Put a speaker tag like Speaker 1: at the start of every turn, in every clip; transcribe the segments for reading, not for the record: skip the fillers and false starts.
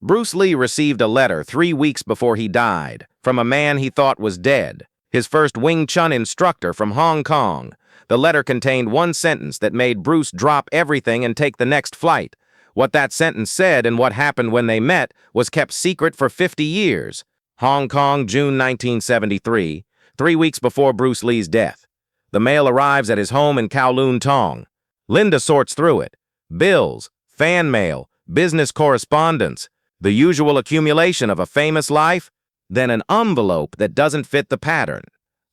Speaker 1: Bruce Lee received a letter 3 weeks before he died from a man he thought was dead, his first Wing Chun instructor from Hong Kong. The letter contained one sentence that made Bruce drop everything and take the next flight. What that sentence said and what happened when they met was kept secret for 50 years. Hong Kong, June 1973, 3 weeks before Bruce Lee's death. The mail arrives at his home in Kowloon Tong. Linda sorts through it. Bills, fan mail, business correspondence, the usual accumulation of a famous life, then an envelope that doesn't fit the pattern.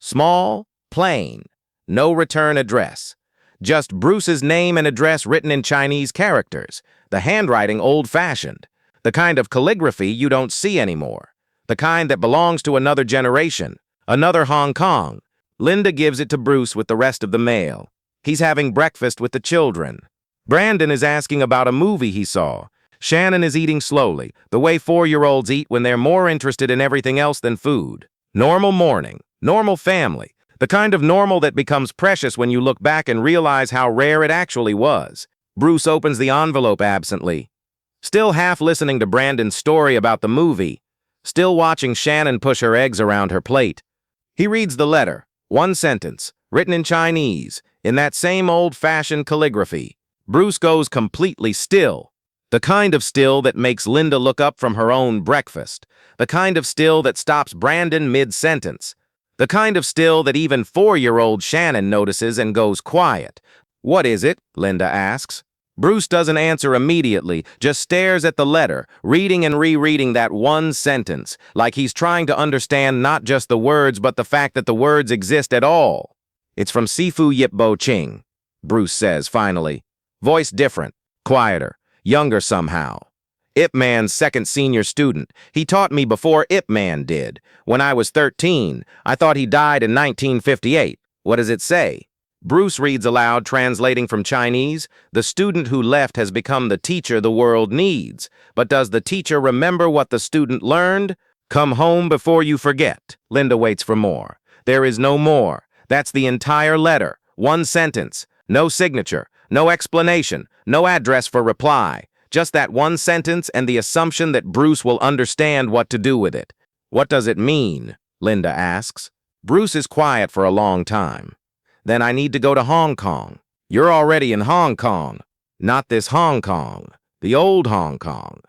Speaker 1: Small, plain, no return address. Just Bruce's name and address written in Chinese characters, the handwriting old-fashioned, the kind of calligraphy you don't see anymore, the kind that belongs to another generation, another Hong Kong. Linda gives it to Bruce with the rest of the mail. He's having breakfast with the children. Brandon is asking about a movie he saw. Shannon is eating slowly, the way 4-year-olds eat when they're more interested in everything else than food. Normal morning, normal family, the kind of normal that becomes precious when you look back and realize how rare it actually was. Bruce opens the envelope absently, still half listening to Brandon's story about the movie, still watching Shannon push her eggs around her plate. He reads the letter, one sentence, written in Chinese, in that same old-fashioned calligraphy. Bruce goes completely still. The kind of still that makes Linda look up from her own breakfast. The kind of still that stops Brandon mid-sentence. The kind of still that even 4-year-old Shannon notices and goes quiet. "What is it?" Linda asks. Bruce doesn't answer immediately, just stares at the letter, reading and rereading that one sentence, like he's trying to understand not just the words but the fact that the words exist at all. "It's from Sifu Yip Bo-ching," Bruce says finally. Voice different, quieter, younger somehow. Ip Man's second senior student. He taught me before Ip Man did. When I was 13, I thought he died in 1958. What does it say? Bruce reads aloud, translating from Chinese. "The student who left has become the teacher the world needs. But does the teacher remember what the student learned? Come home before you forget." Linda waits for more. There is no more. That's the entire letter. One sentence. No signature. No explanation. No address for reply. Just that one sentence and the assumption that Bruce will understand what to do with it. "What does it mean?" Linda asks. Bruce is quiet for a long time. "Then I need to go to Hong Kong." "You're already in Hong Kong." "Not this Hong Kong. The old Hong Kong.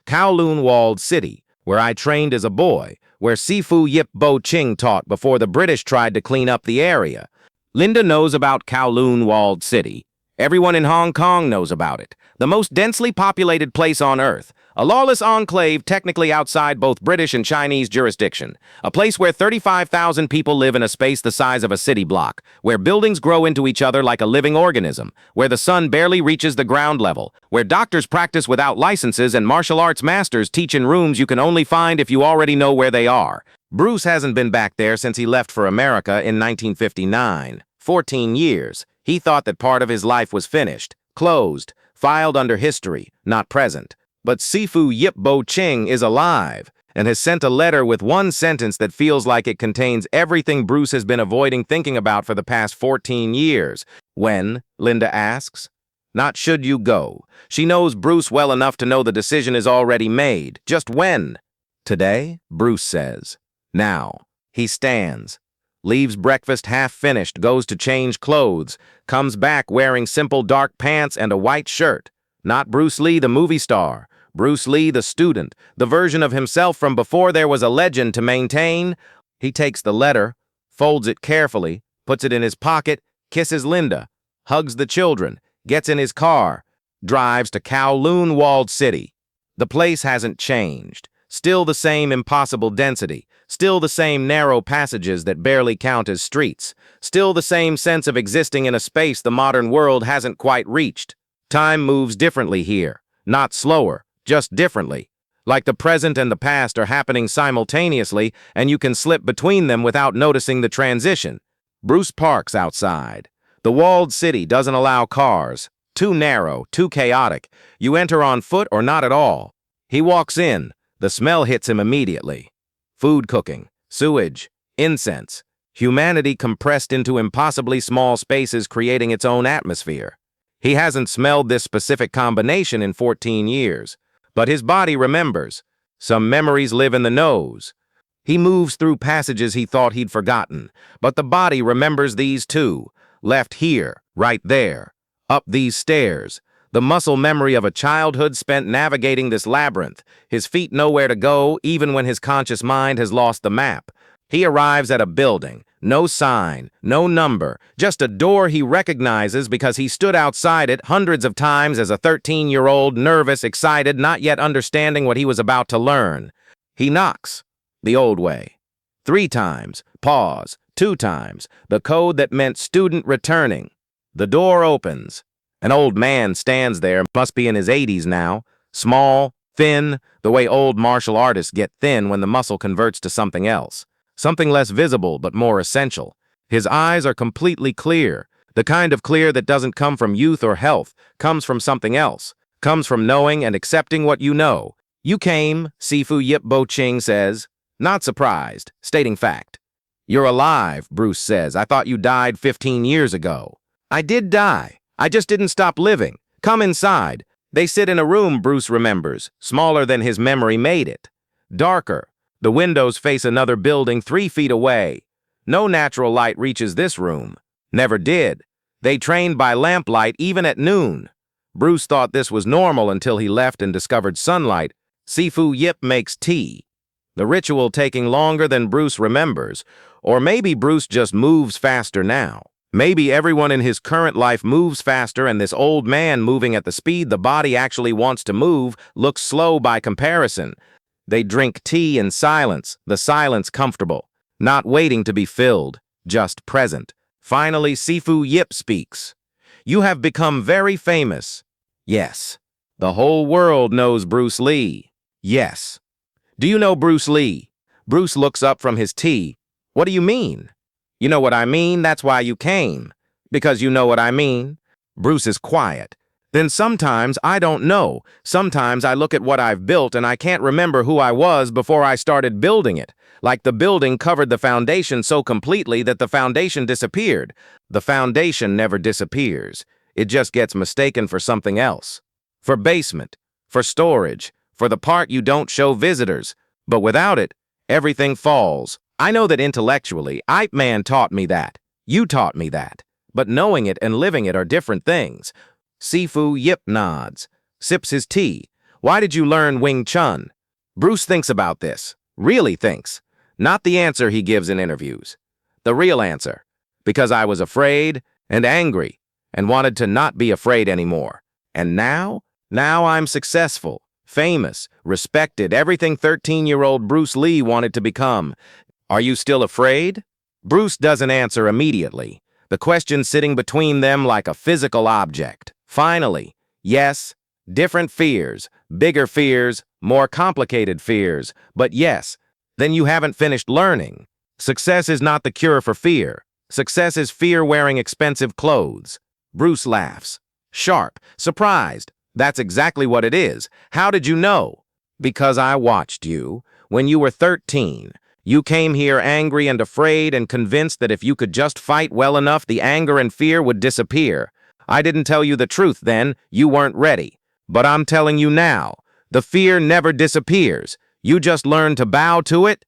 Speaker 1: Kowloon Walled City, where I trained as a boy, where Sifu Yip Bo-ching taught before the British tried to clean up the area." Linda knows about Kowloon Walled City. Everyone in Hong Kong knows about it. The most densely populated place on Earth. A lawless enclave technically outside both British and Chinese jurisdiction. A place where 35,000 people live in a space the size of a city block. Where buildings grow into each other like a living organism. Where the sun barely reaches the ground level. Where doctors practice without licenses and martial arts masters teach in rooms you can only find if you already know where they are. Bruce hasn't been back there since he left for America in 1959. 14 years. He thought that part of his life was finished, closed, filed under history, not present. But Sifu Yip Bo-ching is alive and has sent a letter with one sentence that feels like it contains everything Bruce has been avoiding thinking about for the past 14 years. "When?" Linda asks. Not should you go. She knows Bruce well enough to know the decision is already made. Just when? "Today," Bruce says. "Now." He stands. Leaves breakfast half finished, goes to change clothes, comes back wearing simple dark pants and a white shirt. Not Bruce Lee, the movie star. Bruce Lee, the student, the version of himself from before there was a legend to maintain. He takes the letter, folds it carefully, puts it in his pocket, kisses Linda, hugs the children, gets in his car, drives to Kowloon Walled City. The place hasn't changed. Still the same impossible density. Still the same narrow passages that barely count as streets. Still the same sense of existing in a space the modern world hasn't quite reached. Time moves differently here. Not slower, just differently. Like the present and the past are happening simultaneously, and you can slip between them without noticing the transition. Bruce parks outside. The walled city doesn't allow cars. Too narrow, too chaotic. You enter on foot or not at all. He walks in. The smell hits him immediately. Food cooking, sewage, incense, humanity compressed into impossibly small spaces creating its own atmosphere. He hasn't smelled this specific combination in 14 years. But his body remembers. Some memories live in the nose. He moves through passages he thought he'd forgotten, but the body remembers these too. Left here, right there, up these stairs. The muscle memory of a childhood spent navigating this labyrinth. His feet know where to go, even when his conscious mind has lost the map. He arrives at a building. No sign, no number, just a door he recognizes because he stood outside it hundreds of times as a 13-year-old, nervous, excited, not yet understanding what he was about to learn. He knocks. The old way. 3 times. Pause. 2 times. The code that meant student returning. The door opens. An old man stands there, must be in his 80s now. Small, thin, the way old martial artists get thin when the muscle converts to something else. Something less visible but more essential. His eyes are completely clear. The kind of clear that doesn't come from youth or health, comes from something else. Comes from knowing and accepting what you know. You came, Sifu Yip Bo-ching says. Not surprised, stating fact. You're alive, Bruce says. I thought you died 15 years ago. I did die. I just didn't stop living. Come inside. They sit in a room, Bruce remembers, smaller than his memory made it. Darker. The windows face another building 3 feet away. No natural light reaches this room. Never did. They trained by lamplight even at noon. Bruce thought this was normal until he left and discovered sunlight. Sifu Yip makes tea. The ritual taking longer than Bruce remembers. Or maybe Bruce just moves faster now. Maybe everyone in his current life moves faster and this old man moving at the speed the body actually wants to move looks slow by comparison. They drink tea in silence, the silence comfortable, not waiting to be filled, just present. Finally, Sifu Yip speaks. You have become very famous. Yes. The whole world knows Bruce Lee. Yes. Do you know Bruce Lee? Bruce looks up from his tea. What do you mean? You know what I mean, that's why you came. Because you know what I mean. Bruce is quiet. Then sometimes I don't know. Sometimes I look at what I've built and I can't remember who I was before I started building it. Like the building covered the foundation so completely that the foundation disappeared. The foundation never disappears. It just gets mistaken for something else. For basement, for storage, for the part you don't show visitors. But without it, everything falls. I know that intellectually, Ip Man taught me that. You taught me that. But knowing it and living it are different things. Sifu Yip nods, sips his tea. Why did you learn Wing Chun? Bruce thinks about this, really thinks. Not the answer he gives in interviews. The real answer. Because I was afraid and angry and wanted to not be afraid anymore. And now I'm successful, famous, respected, everything 13-year-old Bruce Lee wanted to become. Are you still afraid? Bruce doesn't answer immediately. The question sitting between them like a physical object. Finally, yes, different fears, bigger fears, more complicated fears, but yes, then you haven't finished learning. Success is not the cure for fear. Success is fear wearing expensive clothes. Bruce laughs. Sharp, surprised. That's exactly what it is. How did you know? Because I watched you. When you were 13, you came here angry and afraid and convinced that if you could just fight well enough, the anger and fear would disappear. I didn't tell you the truth then, you weren't ready. But I'm telling you now, the fear never disappears. You just learn to bow to it,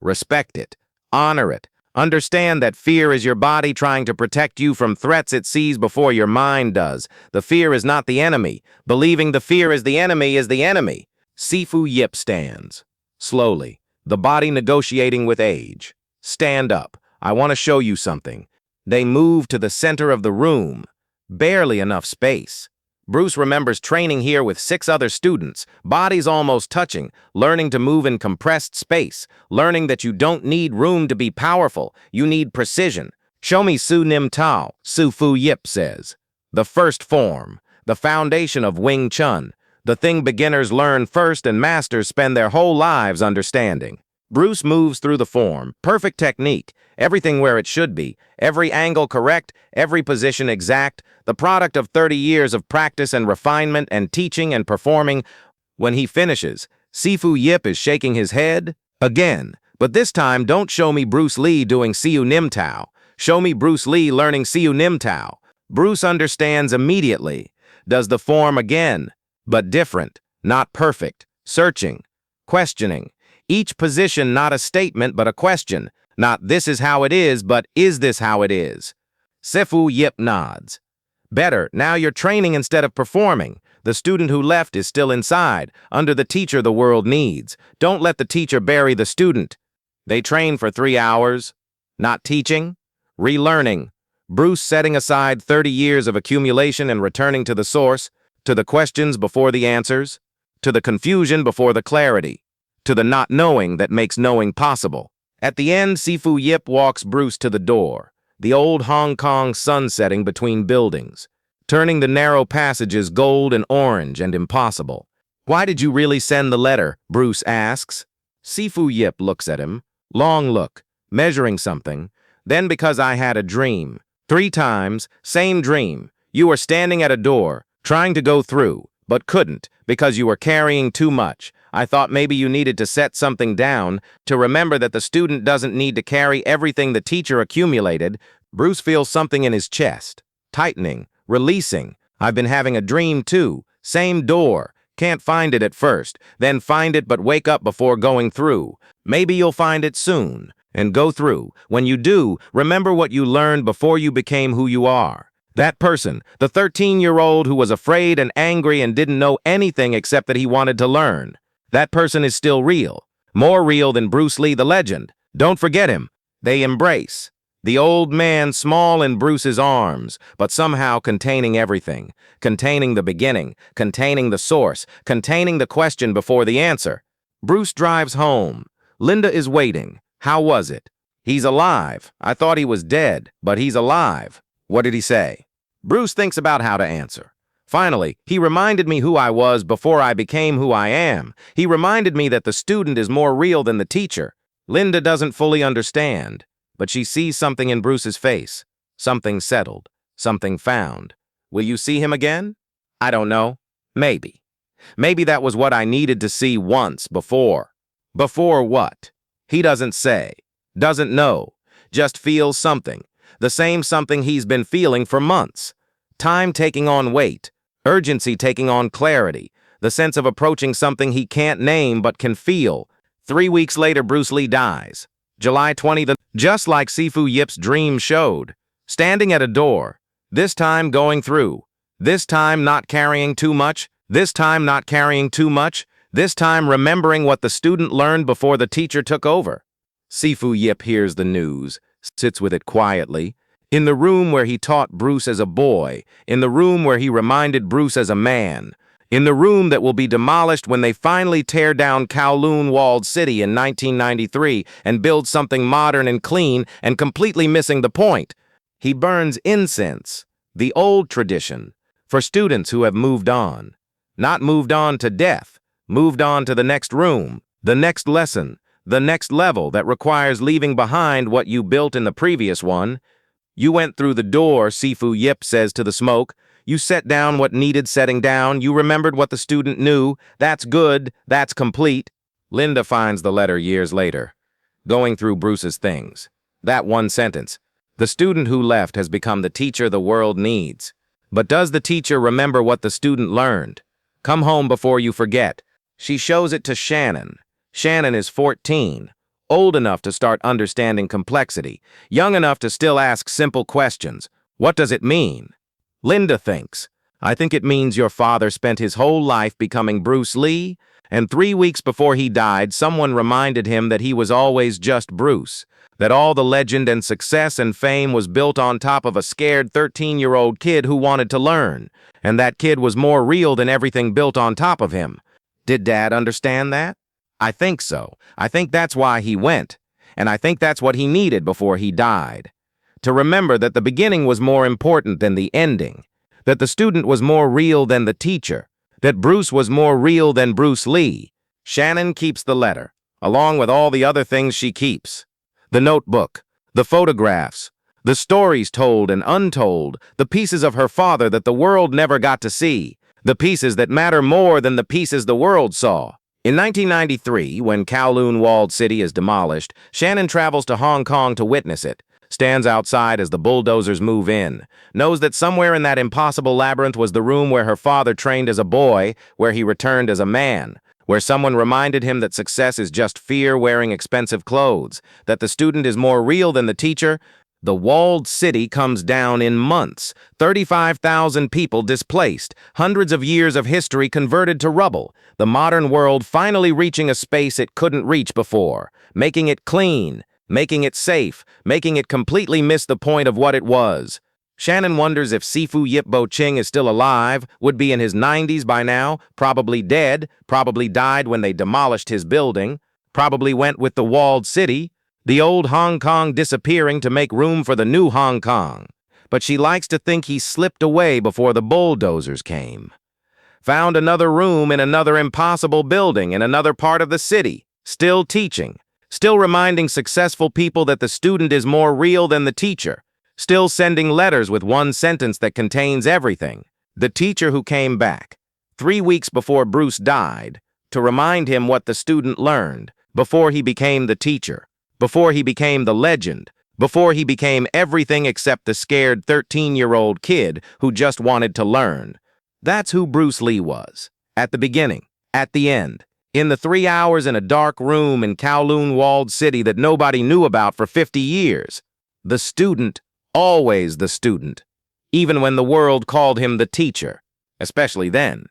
Speaker 1: respect it, honor it. Understand that fear is your body trying to protect you from threats it sees before your mind does. The fear is not the enemy. Believing the fear is the enemy is the enemy. Sifu Yip stands. Slowly, the body negotiating with age. Stand up. I want to show you something. They move to the center of the room. Barely enough space. Bruce remembers training here with 6 other students, bodies almost touching, learning to move in compressed space, learning that you don't need room to be powerful, you need precision. Show me Su Nim Tao, Sifu Yip says. The first form, the foundation of Wing Chun, the thing beginners learn first and masters spend their whole lives understanding. Bruce moves through the form, perfect technique, everything where it should be, every angle correct, every position exact, the product of 30 years of practice and refinement and teaching and performing. When he finishes, Sifu Yip is shaking his head again, but this time don't show me Bruce Lee doing Siu Nim Tao. Show me Bruce Lee learning Siu Nim Tao. Bruce understands immediately, does the form again, but different, not perfect, searching, questioning. Each position not a statement but a question, not this is how it is, but is this how it is? Sifu Yip nods. Better, now you're training instead of performing. The student who left is still inside, under the teacher the world needs. Don't let the teacher bury the student. They train for 3 hours. Not teaching, relearning. Bruce setting aside 30 years of accumulation and returning to the source, to the questions before the answers, to the confusion before the clarity, to the not knowing that makes knowing possible. At the end, Sifu Yip walks Bruce to the door, the old Hong Kong sun setting between buildings, turning the narrow passages gold and orange and impossible. Why did you really send the letter? Bruce asks. Sifu Yip looks at him, long look, measuring something. Then because I had a dream. 3 times, same dream. You were standing at a door, trying to go through, but couldn't because you were carrying too much. I thought maybe you needed to set something down to remember that the student doesn't need to carry everything the teacher accumulated. Bruce feels something in his chest, tightening, releasing. I've been having a dream too. Same door. Can't find it at first, then find it but wake up before going through. Maybe you'll find it soon and go through. When you do, remember what you learned before you became who you are. That person, the 13-year-old who was afraid and angry and didn't know anything except that he wanted to learn. That person is still real. More real than Bruce Lee the legend. Don't forget him. They embrace. The old man small in Bruce's arms, but somehow containing everything. Containing the beginning, containing the source, containing the question before the answer. Bruce drives home. Linda is waiting. How was it? He's alive. I thought he was dead, but he's alive. What did he say? Bruce thinks about how to answer. Finally, he reminded me who I was before I became who I am. He reminded me that the student is more real than the teacher. Linda doesn't fully understand, but she sees something in Bruce's face. Something settled. Something found. Will you see him again? I don't know. Maybe. Maybe that was what I needed to see once before. Before what? He doesn't say. Doesn't know. Just feels something. The same something he's been feeling for months. Time taking on weight. Urgency taking on clarity. The sense of approaching something he can't name but can feel. 3 weeks later, Bruce Lee dies. July 20th, just like Sifu Yip's dream showed. Standing at a door. This time going through. This time not carrying too much. This time not carrying too much. This time remembering what the student learned before the teacher took over. Sifu Yip hears the news, sits with it quietly. In the room where he taught Bruce as a boy, in the room where he reminded Bruce as a man, in the room that will be demolished when they finally tear down Kowloon Walled City in 1993 and build something modern and clean and completely missing the point. He burns incense, the old tradition, for students who have moved on. Not moved on to death, moved on to the next room, the next lesson, the next level that requires leaving behind what you built in the previous one. You went through the door, Sifu Yip says to the smoke. You set down what needed setting down. You remembered what the student knew. That's good. That's complete. Linda finds the letter years later, going through Bruce's things. That one sentence. The student who left has become the teacher the world needs. But does the teacher remember what the student learned? Come home before you forget. She shows it to Shannon. Shannon is 14. Old enough to start understanding complexity, young enough to still ask simple questions. What does it mean? Linda thinks, I think it means your father spent his whole life becoming Bruce Lee, and 3 weeks before he died, someone reminded him that he was always just Bruce, that all the legend and success and fame was built on top of a scared 13-year-old kid who wanted to learn, and that kid was more real than everything built on top of him. Did Dad understand that? I think so. I think that's why he went, and I think that's what he needed before he died. To remember that the beginning was more important than the ending, that the student was more real than the teacher, that Bruce was more real than Bruce Lee. Shannon keeps the letter, along with all the other things she keeps. The notebook, the photographs, the stories told and untold, the pieces of her father that the world never got to see, the pieces that matter more than the pieces the world saw. In 1993, when Kowloon Walled City is demolished, Shannon travels to Hong Kong to witness it. stands outside as the bulldozers move in, knows that somewhere in that impossible labyrinth was the room where her father trained as a boy, where he returned as a man, where someone reminded him that success is just fear wearing expensive clothes, that the student is more real than the teacher. The walled city comes down in months, 35,000 people displaced, hundreds of years of history converted to rubble, the modern world finally reaching a space it couldn't reach before, making it clean, making it safe, making it completely miss the point of what it was. Shannon wonders if Sifu Yip Bo-ching is still alive, would be in his 90s by now, probably dead, probably died when they demolished his building, probably went with the walled city, the old Hong Kong disappearing to make room for the new Hong Kong. But she likes to think he slipped away before the bulldozers came. Found another room in another impossible building in another part of the city, still teaching, still reminding successful people that the student is more real than the teacher, still sending letters with one sentence that contains everything. The teacher who came back, 3 weeks before Bruce died, to remind him what the student learned, before he became the teacher, before he became the legend, before he became everything except the scared 13-year-old kid who just wanted to learn. That's who Bruce Lee was. At the beginning, at the end, in the 3 hours in a dark room in Kowloon Walled City that nobody knew about for 50 years. The student, always the student, even when the world called him the teacher, especially then.